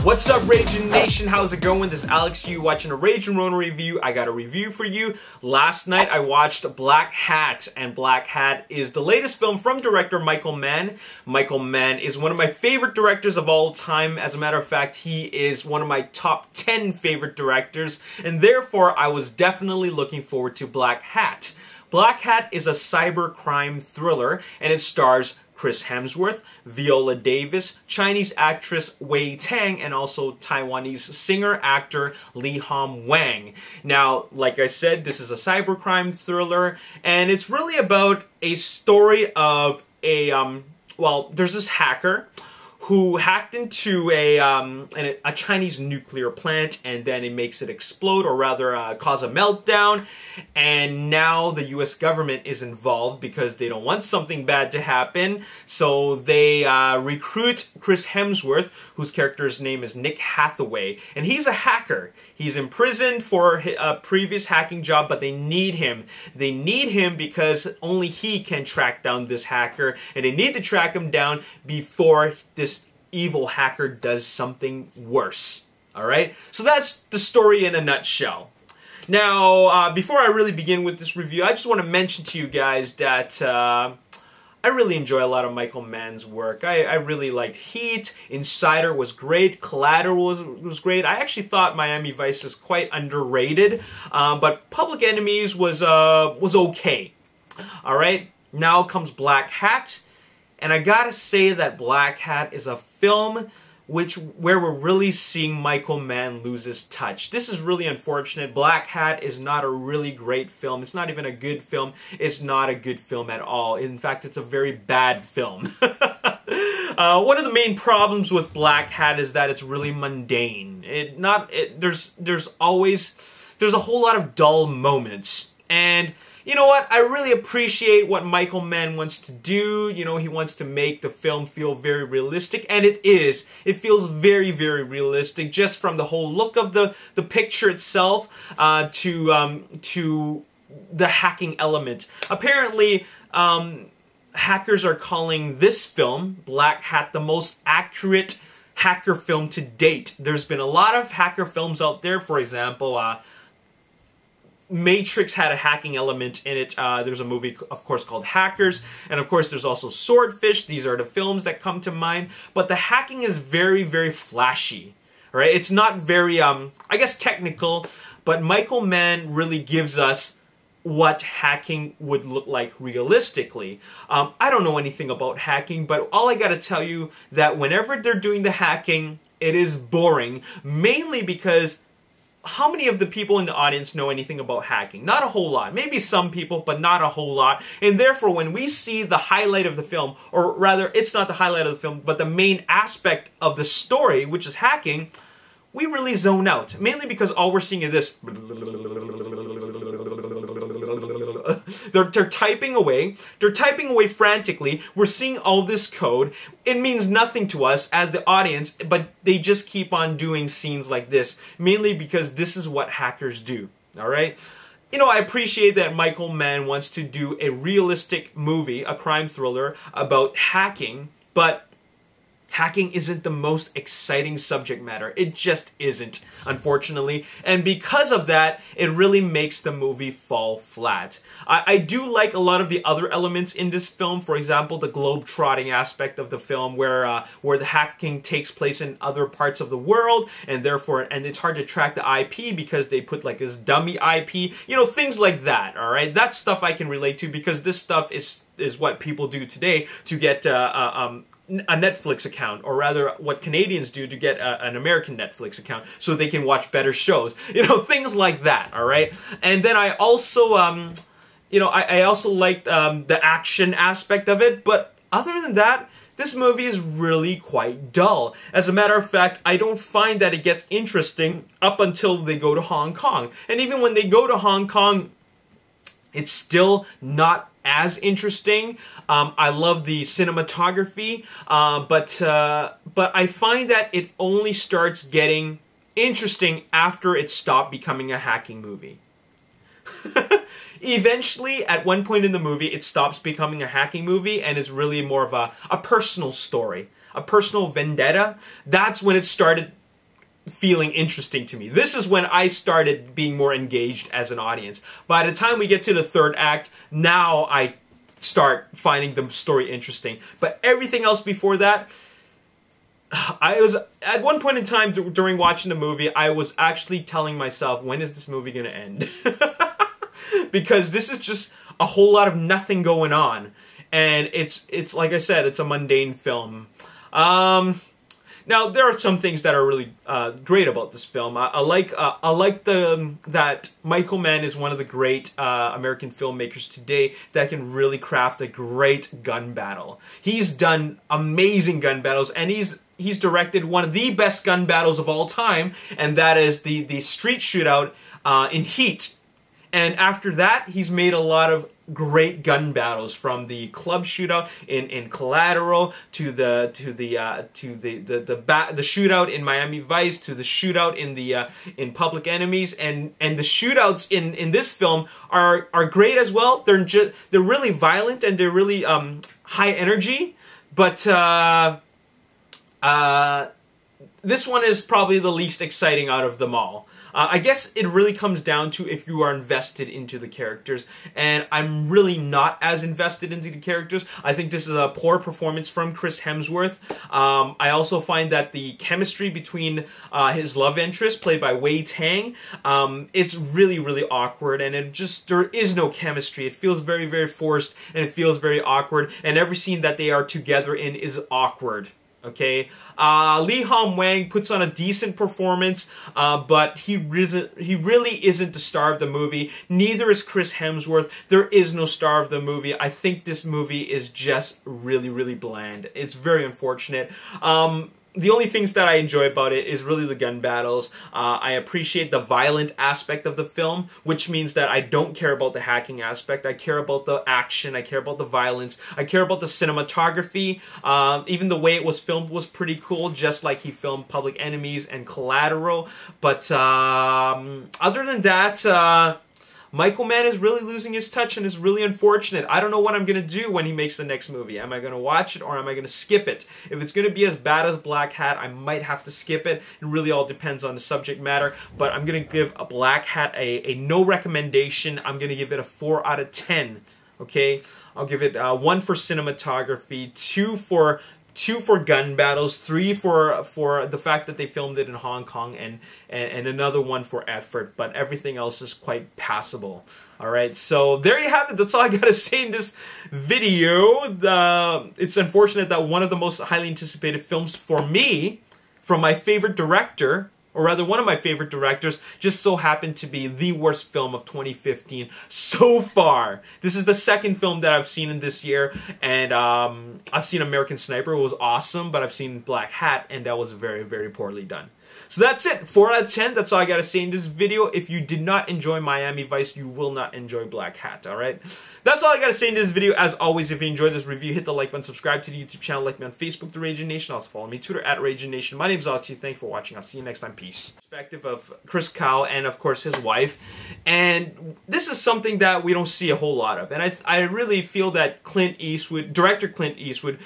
What's up, Ragin Nation? How's it going? This is Alex, you watching a Ragin Ronin review. I got a review for you. Last night I watched Blackhat, and Blackhat is the latest film from director Michael Mann. Michael Mann is one of my favorite directors of all time. As a matter of fact, he is one of my top 10 favorite directors, and therefore I was definitely looking forward to Blackhat. Blackhat is a cybercrime thriller, and it stars Chris Hemsworth, Viola Davis, Chinese actress Wei Tang, and also Taiwanese singer-actor Li Hom Wang. Now, like I said, this is a cybercrime thriller, and it's really about a story of there's this hacker who hacked into a Chinese nuclear plant, and then it makes it explode, or rather cause a meltdown. And now the US government is involved because they don't want something bad to happen. So they recruit Chris Hemsworth, whose character's name is Nick Hathaway. And he's a hacker. He's imprisoned for a previous hacking job, but they need him. They need him because only he can track down this hacker. And they need to track him down before this evil hacker does something worse. Alright? So that's the story in a nutshell. Now, before I really begin with this review, I just want to mention to you guys that I really enjoy a lot of Michael Mann's work. I really liked Heat, Insider was great, Collateral was great. I actually thought Miami Vice was quite underrated, but Public Enemies was okay. Alright, now comes Blackhat, and I gotta say that Blackhat is a film where we're really seeing Michael Mann lose his touch. This is really unfortunate. Blackhat is not a really great film. It's not even a good film. It's not a good film at all. In fact, it's a very bad film. One of the main problems with Blackhat is that it's really mundane. There's a whole lot of dull moments. And you know what? I really appreciate what Michael Mann wants to do. You know, he wants to make the film feel very realistic, and it is. It feels very, very realistic, just from the whole look of the picture itself to the hacking element. Apparently, hackers are calling this film, Blackhat, the most accurate hacker film to date. There's been a lot of hacker films out there. For example, Matrix had a hacking element in it. There's a movie, of course, called Hackers. And, of course, there's also Swordfish. These are the films that come to mind. But the hacking is very, very flashy. Right? It's not very, I guess, technical. But Michael Mann really gives us what hacking would look like realistically. I don't know anything about hacking, but all I gotta tell you that whenever they're doing the hacking, it is boring. Mainly because how many of the people in the audience know anything about hacking? Not a whole lot. Maybe some people, but not a whole lot. And therefore, when we see the highlight of the film, or rather, it's not the highlight of the film, but the main aspect of the story, which is hacking, we really zone out. Mainly because all we're seeing is this. They're typing away. They're typing away frantically. We're seeing all this code. It means nothing to us as the audience, but they just keep on doing scenes like this. Mainly because this is what hackers do. Alright? You know, I appreciate that Michael Mann wants to do a realistic movie, a crime thriller, about hacking, but hacking isn't the most exciting subject matter. It just isn't, unfortunately. And because of that, it really makes the movie fall flat. I do like a lot of the other elements in this film. For example, the globe-trotting aspect of the film where the hacking takes place in other parts of the world, and therefore, and it's hard to track the IP because they put like this dummy IP. You know, things like that, alright? That stuff I can relate to because this stuff is what people do today to get a Netflix account, or rather what Canadians do to get an American Netflix account so they can watch better shows. You know, things like that, alright? And then I also, I also liked the action aspect of it, but other than that, this movie is really quite dull. As a matter of fact, I don't find that it gets interesting up until they go to Hong Kong. And even when they go to Hong Kong, it's still not as interesting. I love the cinematography, but I find that it only starts getting interesting after it stopped becoming a hacking movie. Eventually, at one point in the movie, it stops becoming a hacking movie and it's really more of a personal story, a personal vendetta. That's when it started feeling interesting to me. This is when I started being more engaged as an audience. By the time we get to the third act, now I start finding the story interesting. But everything else before that, I was, at one point in time during watching the movie, I was actually telling myself, when is this movie going to end? Because this is just a whole lot of nothing going on. And it's like I said, it's a mundane film. Now, there are some things that are really great about this film. I like that Michael Mann is one of the great American filmmakers today that can really craft a great gun battle. He's done amazing gun battles, and he's directed one of the best gun battles of all time, and that is the street shootout in Heat. And after that, he's made a lot of great gun battles, from the club shootout in Collateral to the shootout in Miami Vice, to the shootout in Public Enemies, and the shootouts in this film are great as well. They're really violent, and they're really high energy, but this one is probably the least exciting out of them all. I guess it really comes down to if you are invested into the characters, and I'm really not as invested into the characters. I think this is a poor performance from Chris Hemsworth. I also find that the chemistry between his love interest, played by Wei Tang, it's really, really awkward, and there is no chemistry. It feels very, very forced, and it feels very awkward, and every scene that they are together in is awkward. Okay, Lee Hom Wang puts on a decent performance, but he really isn't the star of the movie. Neither is Chris Hemsworth. There is no star of the movie. I think this movie is just really, really bland. It's very unfortunate. The only things that I enjoy about it is really the gun battles. I appreciate the violent aspect of the film, which means that I don't care about the hacking aspect. I care about the action. I care about the violence. I care about the cinematography. Even the way it was filmed was pretty cool, just like he filmed Public Enemies and Collateral. But other than that, Michael Mann is really losing his touch, and it's really unfortunate. I don't know what I'm going to do when he makes the next movie. Am I going to watch it, or am I going to skip it? If it's going to be as bad as Blackhat, I might have to skip it. It really all depends on the subject matter. But I'm going to give a Blackhat a no recommendation. I'm going to give it a 4 out of 10. Okay? I'll give it 1 for cinematography, 2 for gun battles, 3 for the fact that they filmed it in Hong Kong, and another 1 for effort, but everything else is quite passable. Alright, so there you have it. That's all I gotta say in this video. It's unfortunate that one of the most highly anticipated films for me, from my favorite director, or rather one of my favorite directors, just so happened to be the worst film of 2015 so far. This is the second film that I've seen in this year, and I've seen American Sniper. It was awesome, but I've seen Blackhat, and that was very, very poorly done. So that's it. 4 out of 10. That's all I gotta say in this video. If you did not enjoy Miami Vice, you will not enjoy Blackhat, alright? That's all I gotta say in this video. As always, if you enjoyed this review, hit the like button, subscribe to the YouTube channel, like me on Facebook, The Ragin Nation. Also follow me on Twitter, @RaginNation. My name's Alex. Thank you for watching. I'll see you next time. Peace. Perspective of Chris Kao and, of course, his wife. And this is something that we don't see a whole lot of. And I really feel that director Clint Eastwood